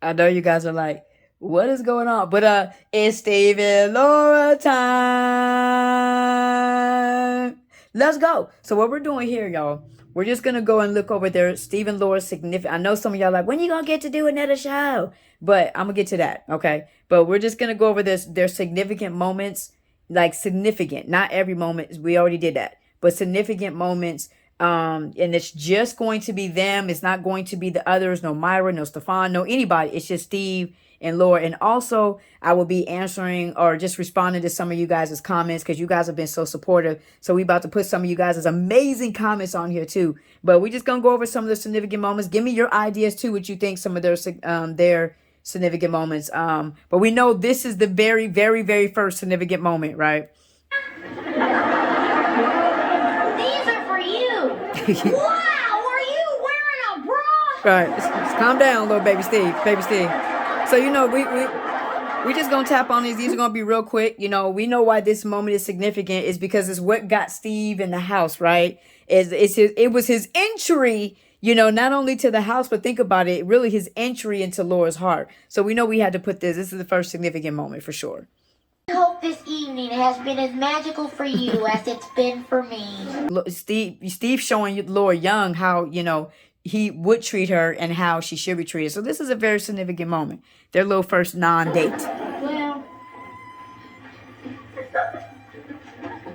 I know you guys are like, what is going on? But it's Steve and Laura time. Let's go. So what we're doing here, y'all, we're just gonna go and look over there. Steve and Laura's significant. I know some of y'all are like, when you gonna get to do another show? But I'm gonna get to that, okay? But we're just gonna go over this their significant moments, like significant, not every moment. We already did that, but significant moments. And it's just going to be them. It's not going to be the others. No Myra, no Stefan, no anybody. It's just Steve and Laura. And also, I will be answering or just responding to some of you guys' comments because you guys have been so supportive. So we about to put some of you guys' amazing comments on here too. But we just gonna go over some of the significant moments. Give me your ideas too, what you think some of their significant moments. But we know this is the very, very, very first significant moment, right? These are for you. Wow, are you wearing a bra? Right. Calm down, little baby Steve. Baby Steve. So, you know, we just going to tap on these. These are going to be real quick. You know, we know why this moment is significant is because it's what got Steve in the house, right? It was his entry, you know, not only to the house, but think about it, really his entry into Laura's heart. So we know we had to put this. This is the first significant moment for sure. I hope this evening has been as magical for you as it's been for me. Steve showing Laura Young how, you know, he would treat her and how she should be treated. So this is a very significant moment. Their little first non-date. Well,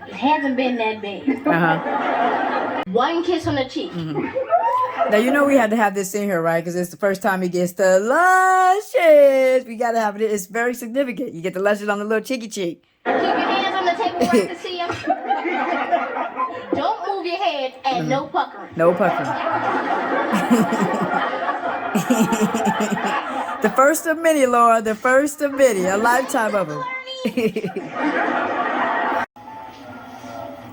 it hasn't been that big. One kiss on the cheek. Now, you know we had to have this in here, right? Because it's the first time he gets the luscious. We got to have it. It's very significant. You get the luscious on the little cheeky cheek. Keep your hands on the table where I can see them. Don't move your head and no puckering. No puckering. The first of many, Laura. The first of many. A lifetime of them.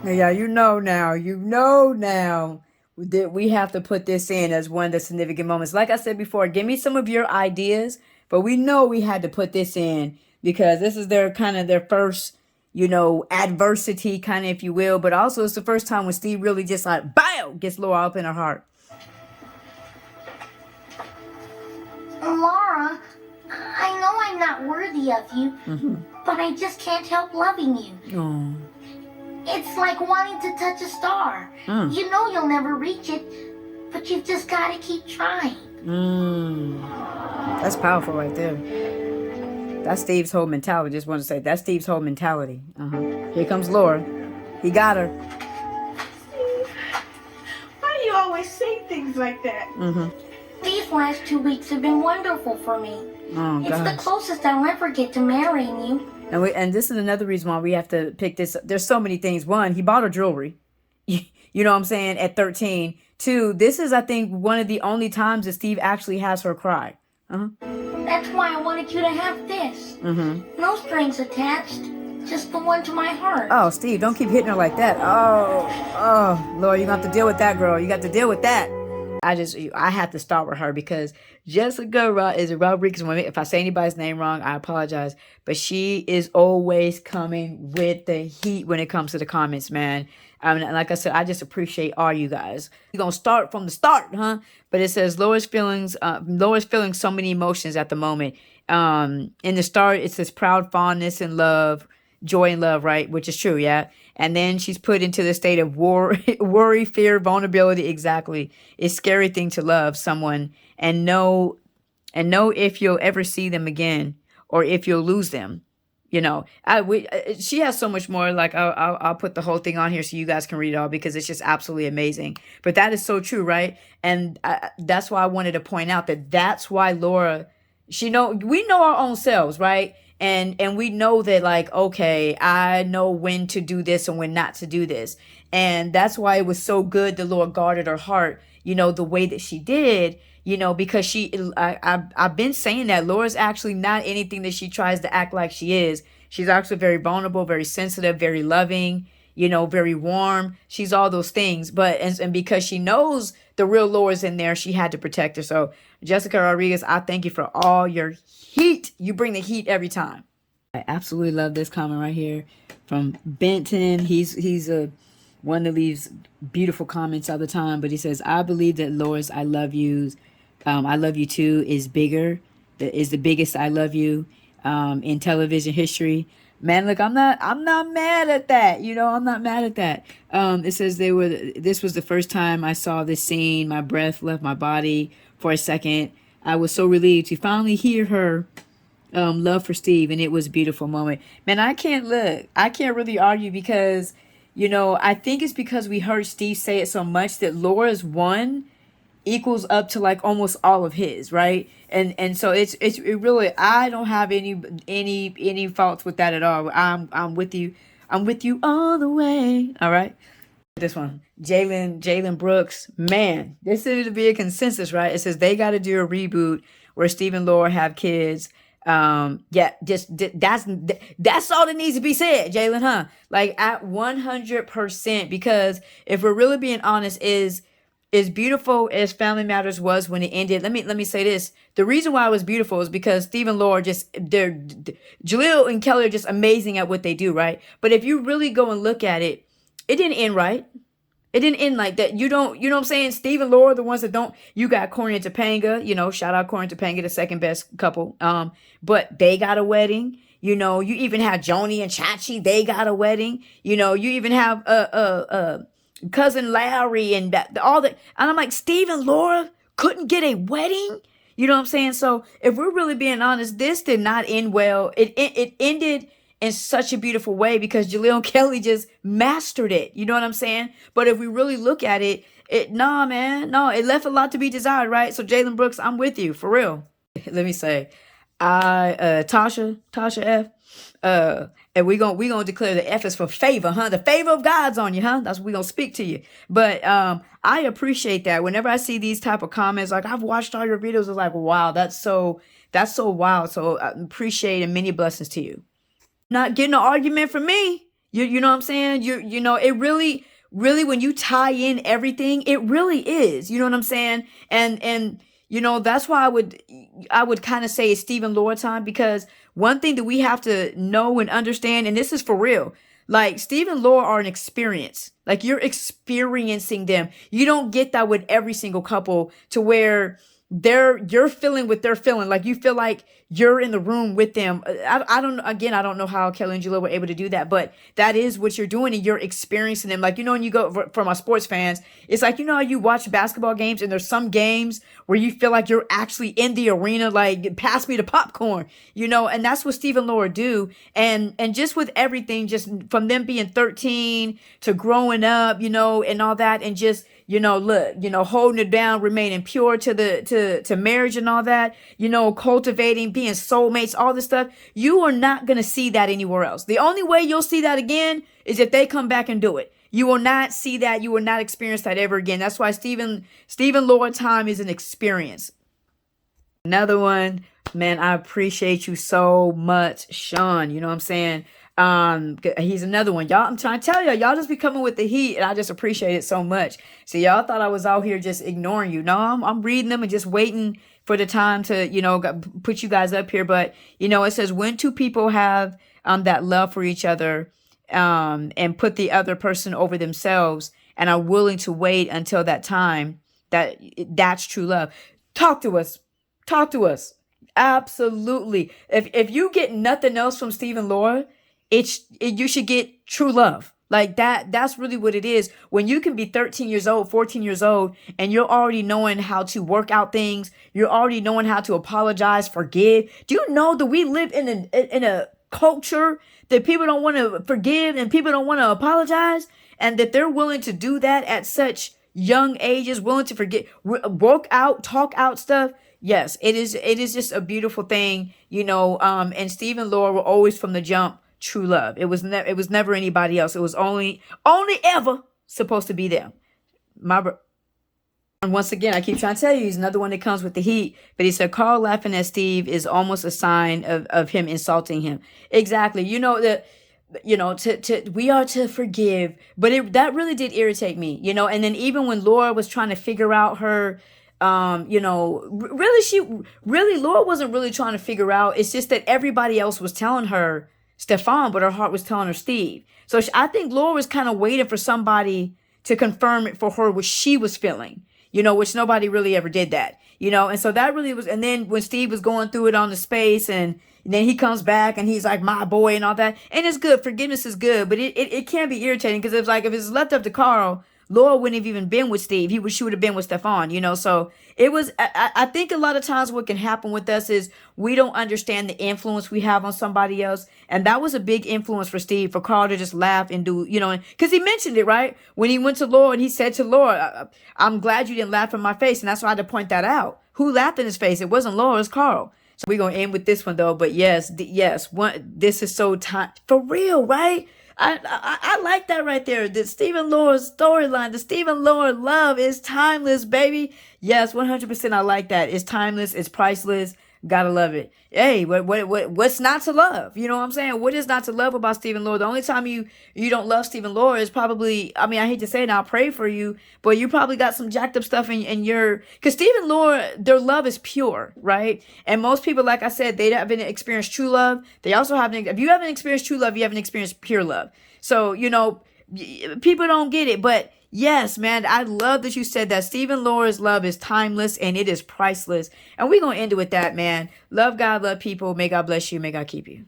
Yeah, you know now that we have to put this in as one of the significant moments. Like I said before, give me some of your ideas, but we know we had to put this in because this is their first, you know, adversity kind of, if you will, but also it's the first time when Steve really just like, bow, gets Laura up in her heart. Laura, I know I'm not worthy of you, but I just can't help loving you. Oh. It's like wanting to touch a star. You know you'll never reach it, but you've just got to keep trying. That's powerful right there. That's Steve's whole mentality. Just want to say that's Steve's whole mentality. Here comes Laura. He got her. Steve, why do you always say things like that? These last 2 weeks have been wonderful for me. Oh, it's gosh. the closest I'll ever get to marrying you. And this is another reason why we have to pick this. There's so many things. One, he bought her jewelry. You know what I'm saying? At 13. Two, this is, I think, one of the only times that Steve actually has her cry. That's why I wanted you to have this. No strings attached. Just the one to my heart. Oh, Steve, don't keep hitting her like that. Oh, Laura, you got to deal with that, girl. You got to deal with that. I had to start with her because Jessica is a Rodriguez woman. If I say anybody's name wrong, I apologize. But she is always coming with the heat when it comes to the comments, man. Like I said, I just appreciate all you guys. We're going to start from the start, huh? But it says Laura's feeling so many emotions at the moment. In the start, it says proud fondness and love, joy and love, right? Which is true, yeah. And then she's put into the state of worry, fear, vulnerability. Exactly. It's a scary thing to love someone and know if you'll ever see them again or if you'll lose them. You know, she has so much more. Like I'll put the whole thing on here so you guys can read it all because it's just absolutely amazing. But that is so true, right? And that's why I wanted to point out that's why Laura, we know our own selves, right? And we know that, like, okay, I know when to do this and when not to do this. And that's why it was so good the Lord guarded her heart, you know, the way that she did, you know, because I've been saying that Laura's actually not anything that she tries to act like she is. She's actually very vulnerable, very sensitive, very loving, you know, very warm. She's all those things. But and because she knows the real Laura's in there, she had to protect her. So Jessica Rodriguez, I thank you for all your heat. You bring the heat every time. I absolutely love this comment right here from Benton. He's a one that leaves beautiful comments all the time, but he says, I believe that Laura's I love you too is bigger is the biggest I love you in television history. Man, look, I'm not mad at that. I'm not mad at that. It says this was the first time I saw this scene. My breath left my body for a second. I was so relieved to finally hear her love for Steve, and it was a beautiful moment. Man, I can't really argue because, I think it's because we heard Steve say it so much that Laura's one equals up to like almost all of his, right? And so it really, I don't have any faults with that at all. I'm with you. I'm with you all the way. All right. This one, Jalen Brooks, man, this seems to be a consensus, right? It says they got to do a reboot where Steve and Laura have kids. Yeah, that's all that needs to be said, Jalen, huh? Like at 100%, because if we're really being honest, is beautiful as Family Matters was when it ended. Let me say this. The reason why it was beautiful is because Steve and Laura Jaleel and Kelly are just amazing at what they do, right? But if you really go and look at it, it didn't end right. It didn't end like that. You know what I'm saying? Steve and Laura, the ones that don't, you got Corey and Topanga, shout out Corey and Topanga, the second best couple. But they got a wedding. You even have Joni and Chachi, they got a wedding. You even have cousin Larry and all that. And I'm like, Steve and Laura couldn't get a wedding? You know what I'm saying? So if we're really being honest, this did not end well. It ended in such a beautiful way because Jaleel and Kelly just mastered it. You know what I'm saying? But if we really look at it, it left a lot to be desired, right? So Jalen Brooks, I'm with you for real. Let me say, Tasha F, and we gonna declare the F is for favor, huh? The favor of God's on you, huh? That's what we gonna speak to you. But I appreciate that. Whenever I see these type of comments, like I've watched all your videos, it's like, wow, that's so wild. So I appreciate and many blessings to you. Not getting an argument from me. You know what I'm saying? It really, when you tie in everything, it really is. You know what I'm saying? And that's why I would kind of say it's Steve and Laura time, because one thing that we have to know and understand, and this is for real, like Steve and Laura are an experience. Like you're experiencing them. You don't get that with every single couple to where you're feeling what they're feeling. Like you feel like you're in the room with them. I don't know how Kelly and Julia were able to do that, but that is what you're doing, and you're experiencing them. Like, when you go for my sports fans, it's like, how you watch basketball games and there's some games where you feel like you're actually in the arena, like pass me the popcorn, and that's what Steve and Laura do. And just with everything, just from them being 13 to growing up, and all that, and just, holding it down, remaining pure to marriage and all that, cultivating, being soulmates, all this stuff. You are not going to see that anywhere else. The only way you'll see that again is if they come back and do it. You will not see that. You will not experience that ever again. That's why Stephen Laura time is an experience. Another one, man, I appreciate you so much, Sean. You know what I'm saying? He's another one. Y'all, I'm trying to tell y'all just be coming with the heat, and I just appreciate it so much. So y'all thought I was out here just ignoring you. No, I'm reading them and just waiting for the time to, put you guys up here. But, it says when two people have that love for each other and put the other person over themselves and are willing to wait until that time, that's true love. Talk to us. Absolutely. If you get nothing else from Steve and Laura, you should get true love. Like that's really what it is. When you can be 13 years old, 14 years old, and you're already knowing how to work out things, you're already knowing how to apologize, forgive. Do you know that we live in a culture that people don't want to forgive and people don't want to apologize, and that they're willing to do that at such young ages, willing to forget, work out, talk out stuff. Yes, it is just a beautiful thing, and Steve and Laura were always from the jump true love. It was never anybody else. It was only ever supposed to be them. And once again, I keep trying to tell you, he's another one that comes with the heat. But he said, Carl laughing at Steve is almost a sign of him insulting him. Exactly. We are to forgive. But that really did irritate me, And then even when Laura was trying to figure out her, Laura wasn't really trying to figure out. It's just that everybody else was telling her Stefan, but her heart was telling her Steve. So I think Laura was kind of waiting for somebody to confirm it for her what she was feeling, which nobody really ever did that, And so that really was, and then when Steve was going through it on the space, and then he comes back and he's like, my boy, and all that. And it's good. Forgiveness is good, but it can be irritating, because it's like, if it's left up to Carl, Laura wouldn't have even been with Steve. She would have been with Stefan, so it was, I think a lot of times what can happen with us is we don't understand the influence we have on somebody else. And that was a big influence for Steve, for Carl to just laugh and do, because he mentioned it, right? When he went to Laura and he said to Laura, I'm glad you didn't laugh in my face. And that's why I had to point that out. Who laughed in his face? It wasn't Laura, it was Carl. So we're going to end with this one though. But yes, this is so time for real, right? I like that right there. The Stephen Laura's storyline, the Stephen Laura love is timeless, baby. Yes, 100%. I like that. It's timeless. It's priceless. Gotta love it. Hey, what's not to love? You know what I'm saying? What is not to love about Stephen Laura? The only time you don't love Stephen Laura is probably, I hate to say it, and I'll pray for you, but you probably got some jacked up stuff in your, because Stephen Laura, their love is pure, right? And most people, like I said, they haven't experienced true love. They also haven't, if you haven't experienced true love, you haven't experienced pure love. So, people don't get it, but yes, man, I love that you said that. Stephen Laura's love is timeless and it is priceless. And we're going to end it with that, man. Love God, love people. May God bless you. May God keep you.